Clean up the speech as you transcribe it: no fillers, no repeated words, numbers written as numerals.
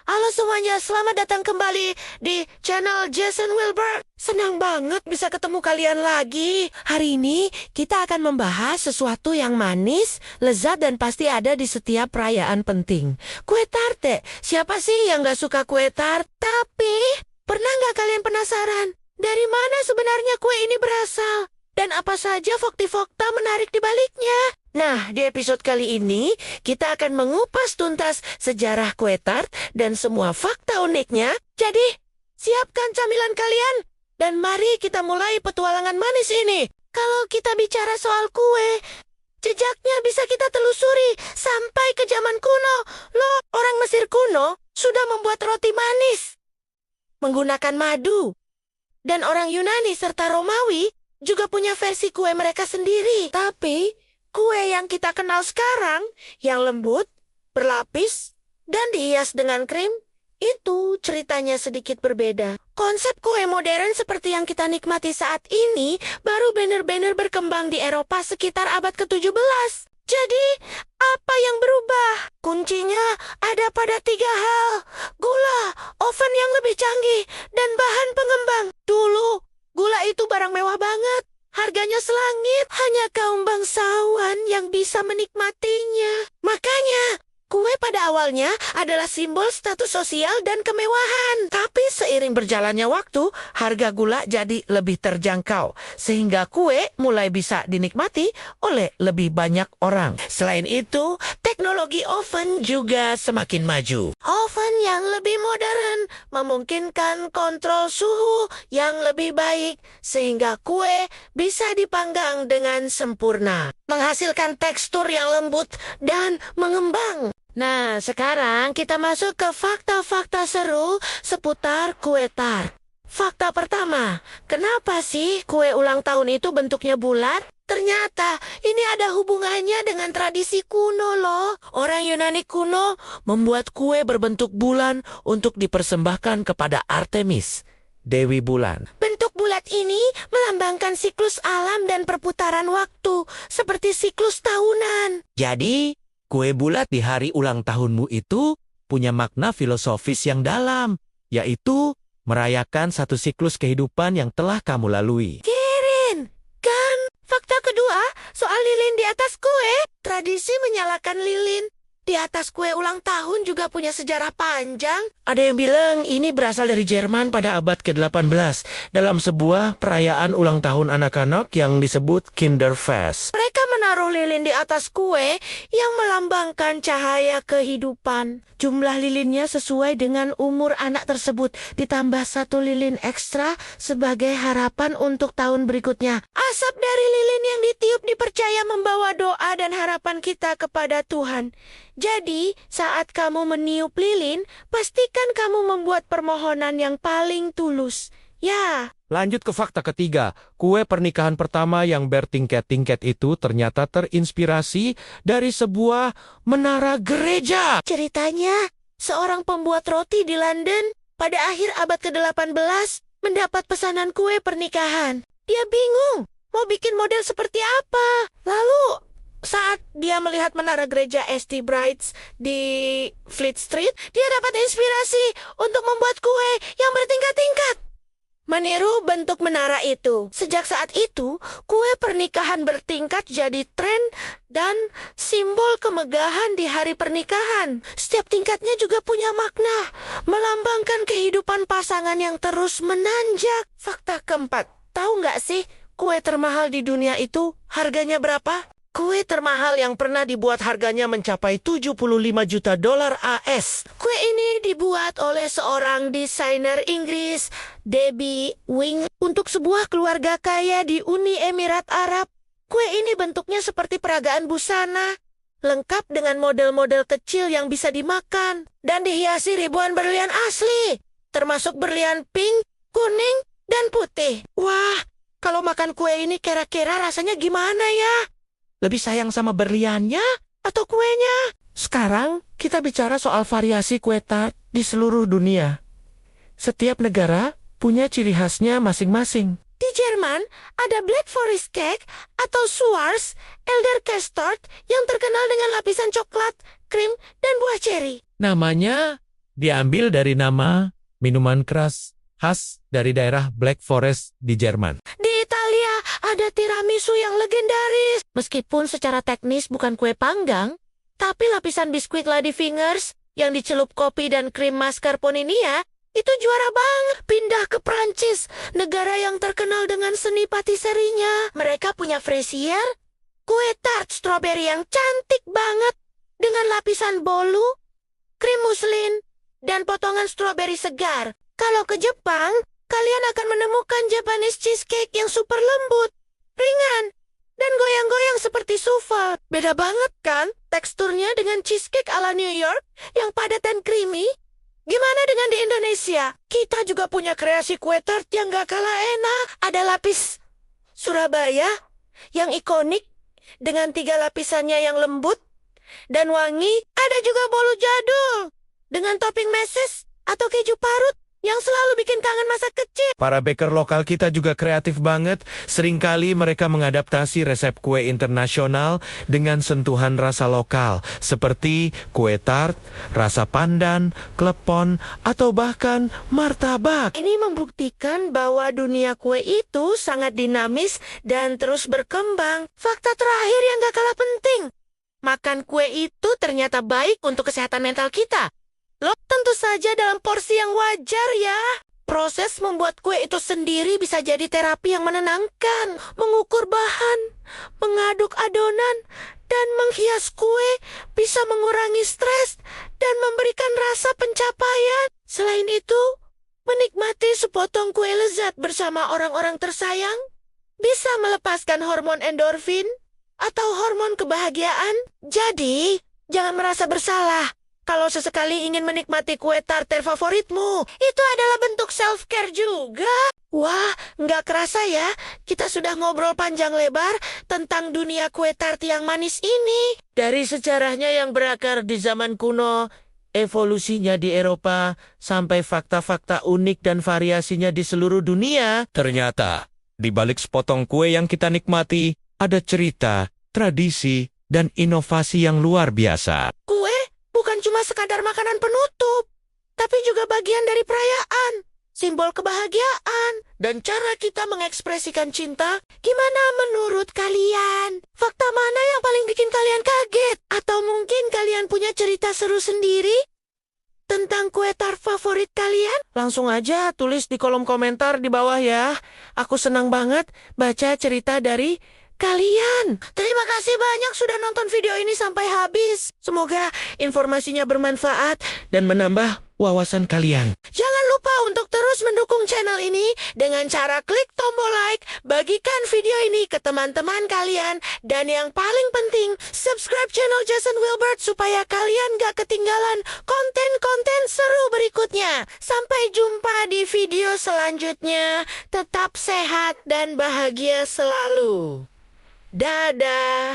Halo semuanya, selamat datang kembali di channel Jason Wilbur. Senang banget bisa ketemu kalian lagi. Hari ini kita akan membahas sesuatu yang manis, lezat, dan pasti ada di setiap perayaan penting. Kue tart. Siapa sih yang gak suka kue tart? Tapi, pernah gak kalian penasaran? Dari mana sebenarnya kue ini berasal? Dan apa saja fakta-fakta menarik di baliknya? Nah, di episode kali ini, kita akan mengupas tuntas sejarah kue tart dan semua fakta uniknya. Jadi, siapkan camilan kalian, dan mari kita mulai petualangan manis ini. Kalau kita bicara soal kue, jejaknya bisa kita telusuri sampai ke zaman kuno. Loh, orang Mesir kuno sudah membuat roti manis menggunakan madu. Dan orang Yunani serta Romawi juga punya versi kue mereka sendiri. Tapi kue yang kita kenal sekarang, yang lembut, berlapis, dan dihias dengan krim, itu ceritanya sedikit berbeda. Konsep kue modern seperti yang kita nikmati saat ini baru benar-benar berkembang di Eropa sekitar abad ke-17. Jadi, apa yang berubah? Kuncinya ada pada 3 hal. Gula, oven yang lebih canggih, dan bahan pengembang. Dulu, gula itu barang mewah banget. Harganya selangit, hanya kaum bangsawan yang bisa menikmatinya. Makanya, kue pada awalnya adalah simbol status sosial dan kemewahan. Tapi seiring berjalannya waktu, harga gula jadi lebih terjangkau. Sehingga kue mulai bisa dinikmati oleh lebih banyak orang. Selain itu, teknologi oven juga semakin maju. Oven yang lebih modern memungkinkan kontrol suhu yang lebih baik. Sehingga kue bisa dipanggang dengan sempurna. Menghasilkan tekstur yang lembut dan mengembang. Nah, sekarang kita masuk ke fakta-fakta seru seputar kue tart. Fakta pertama, kenapa sih kue ulang tahun itu bentuknya bulat? Ternyata ini ada hubungannya dengan tradisi kuno loh. Orang Yunani kuno membuat kue berbentuk bulan untuk dipersembahkan kepada Artemis, Dewi Bulan. Bentuk bulat ini melambangkan siklus alam dan perputaran waktu, seperti siklus tahunan. Jadi, kue bulat di hari ulang tahunmu itu punya makna filosofis yang dalam, yaitu merayakan satu siklus kehidupan yang telah kamu lalui. Keren, kan? Fakta kedua, soal lilin di atas kue. Tradisi menyalakan lilin di atas kue ulang tahun juga punya sejarah panjang. Ada yang bilang ini berasal dari Jerman pada abad ke-18 dalam sebuah perayaan ulang tahun anak-anak yang disebut Kinderfest. Mereka menaruh lilin di atas kue yang melambangkan cahaya kehidupan. Jumlah lilinnya sesuai dengan umur anak tersebut, ditambah 1 lilin ekstra sebagai harapan untuk tahun berikutnya. Asap dari lilin yang ditiup dipercaya membawa doa dan harapan kita kepada Tuhan. Jadi, saat kamu meniup lilin, pastikan kamu membuat permohonan yang paling tulus. Ya. Lanjut ke fakta ketiga, kue pernikahan pertama yang bertingkat-tingkat itu ternyata terinspirasi dari sebuah menara gereja. Ceritanya, seorang pembuat roti di London pada akhir abad ke-18 mendapat pesanan kue pernikahan. Dia bingung, mau bikin model seperti apa. Lalu, saat dia melihat menara gereja St. Bride's di Fleet Street, dia dapat inspirasi untuk membuat kue yang bertingkat-tingkat. Meniru bentuk menara itu. Sejak saat itu, kue pernikahan bertingkat jadi tren dan simbol kemegahan di hari pernikahan. Setiap tingkatnya juga punya makna, melambangkan kehidupan pasangan yang terus menanjak. Fakta keempat, tahu nggak sih kue termahal di dunia itu harganya berapa? Kue termahal yang pernah dibuat harganya mencapai 75 juta dolar AS. Kue ini dibuat oleh seorang desainer Inggris, Debbie Wing, untuk sebuah keluarga kaya di Uni Emirat Arab. Kue ini bentuknya seperti peragaan busana, lengkap dengan model-model kecil yang bisa dimakan, dan dihiasi ribuan berlian asli, termasuk berlian pink, kuning, dan putih. Wah, kalau makan kue ini kira-kira rasanya gimana ya? Lebih sayang sama berliannya atau kuenya? Sekarang kita bicara soal variasi kue tart di seluruh dunia. Setiap negara punya ciri khasnya masing-masing. Di Jerman ada Black Forest Cake atau Schwarz Elderkäse yang terkenal dengan lapisan coklat, krim, dan buah ceri. Namanya diambil dari nama minuman keras khas dari daerah Black Forest di Jerman. Di Italia ada tiramisu yang legendaris. Meskipun secara teknis bukan kue panggang, tapi lapisan biskuit Ladyfingers yang dicelup kopi dan krim mascarpone ya, itu juara banget. Pindah ke Prancis, negara yang terkenal dengan seni patiserinya. Mereka punya Fraisier, kue tart strawberry yang cantik banget, dengan lapisan bolu, krim muslin, dan potongan stroberi segar. Kalau ke Jepang, kalian akan menemukan Japanese cheesecake yang super lembut, ringan, dan goyang-goyang seperti souffle. Beda banget kan teksturnya dengan cheesecake ala New York yang padat dan creamy? Gimana dengan di Indonesia? Kita juga punya kreasi kue tart yang gak kalah enak. Ada lapis Surabaya yang ikonik dengan 3 lapisannya yang lembut dan wangi. Ada juga bolu jadul dengan topping meses atau keju parut yang selalu bikin kangen masa kecil. Para baker lokal kita juga kreatif banget. Seringkali mereka mengadaptasi resep kue internasional dengan sentuhan rasa lokal, seperti kue tart, rasa pandan, klepon, atau bahkan martabak. Ini membuktikan bahwa dunia kue itu sangat dinamis dan terus berkembang. Fakta terakhir yang gak kalah penting, makan kue itu ternyata baik untuk kesehatan mental kita. Loh, tentu saja dalam porsi yang wajar ya. Proses membuat kue itu sendiri bisa jadi terapi yang menenangkan. Mengukur bahan, mengaduk adonan, dan menghias kue bisa mengurangi stres dan memberikan rasa pencapaian. Selain itu, menikmati sepotong kue lezat bersama orang-orang tersayang bisa melepaskan hormon endorfin atau hormon kebahagiaan. Jadi, jangan merasa bersalah kalau sesekali ingin menikmati kue tart favoritmu. Itu adalah bentuk self-care juga. Wah, nggak kerasa ya, kita sudah ngobrol panjang lebar tentang dunia kue tart yang manis ini. Dari sejarahnya yang berakar di zaman kuno, evolusinya di Eropa, sampai fakta-fakta unik dan variasinya di seluruh dunia. Ternyata, di balik sepotong kue yang kita nikmati, ada cerita, tradisi, dan inovasi yang luar biasa. Kue bukan cuma sekadar makanan penutup, tapi juga bagian dari perayaan, simbol kebahagiaan, dan cara kita mengekspresikan cinta. Gimana menurut kalian? Fakta mana yang paling bikin kalian kaget? Atau mungkin kalian punya cerita seru sendiri tentang kue tart favorit kalian? Langsung aja tulis di kolom komentar di bawah ya. Aku senang banget baca cerita dari kalian. Terima kasih banyak sudah nonton video ini sampai habis. Semoga informasinya bermanfaat dan menambah wawasan kalian. Jangan lupa untuk terus mendukung channel ini dengan cara klik tombol like, bagikan video ini ke teman-teman kalian, dan yang paling penting, subscribe channel Jason Wilbert supaya kalian gak ketinggalan konten-konten seru berikutnya. Sampai jumpa di video selanjutnya. Tetap sehat dan bahagia selalu. Dadah.